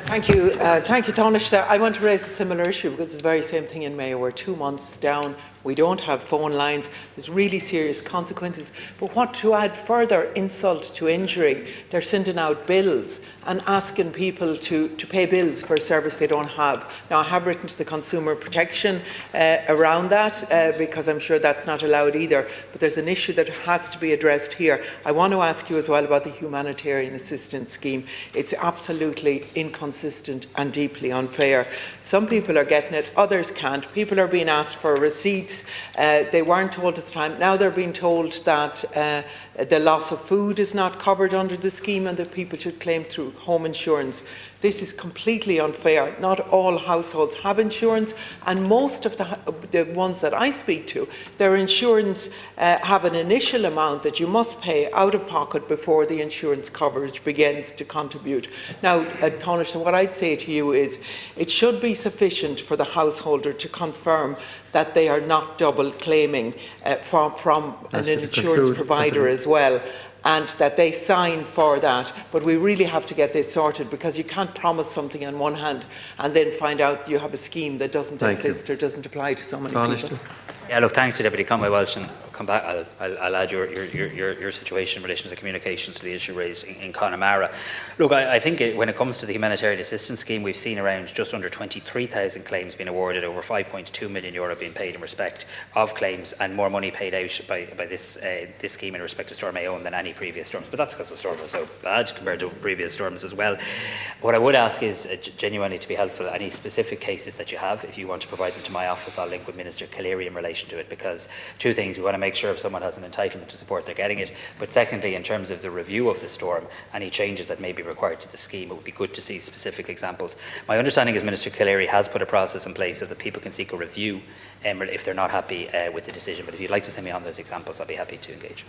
Thank you, Taoiseach. I want to raise a similar issue because it's the very same thing in Mayo. We're 2 months down. We don't have phone lines. There's really serious consequences. But what to add further insult to injury, they're sending out bills and asking people to pay bills for a service they don't have. Now, I have written to the Consumer Protection around that because I'm sure that's not allowed either. But there's an issue that has to be addressed here. I want to ask you as well about the humanitarian assistance scheme. It's absolutely inconsistent and deeply unfair. Some people are getting it, others can't. People are being asked for receipts. They weren't told at the time. Now they're being told that the loss of food is not covered under the scheme and that people should claim through home insurance. This is completely unfair. Not all households have insurance, and most of the ones that I speak to, their insurance have an initial amount that you must pay out of pocket before the insurance coverage begins to contribute. Now, Taoiseach, what I'd say to you is it should be sufficient for the householder to confirm that they are not double claiming from an insurance provider as well, and that they sign for that. But we really have to get this sorted, because you can't promise something on one hand and then find out you have a scheme that doesn't exist or doesn't apply to so many people. Yeah, look, thanks to Deputy Conway-Walsh, and come back. I'll add your situation in relation to the communications to the issue raised in Connemara. Look, I think when it comes to the humanitarian assistance scheme, we've seen around just under 23,000 claims being awarded, over €5.2 million being paid in respect of claims, and more money paid out by this scheme in respect to Storm Aowen than any previous storms. But that's because the storm was so bad compared to previous storms as well. What I would ask is, genuinely to be helpful, any specific cases that you have, if you want to provide them to my office, I'll link with Minister Calleary in relation to it, because two things: we want to make sure if someone has an entitlement to support, they're getting it, but secondly, in terms of the review of the storm, any changes that may be required to the scheme, it would be good to see specific examples. My understanding is Minister Calleary has put a process in place so that people can seek a review if they're not happy with the decision, but if you'd like to send me on those examples, I'll be happy to engage.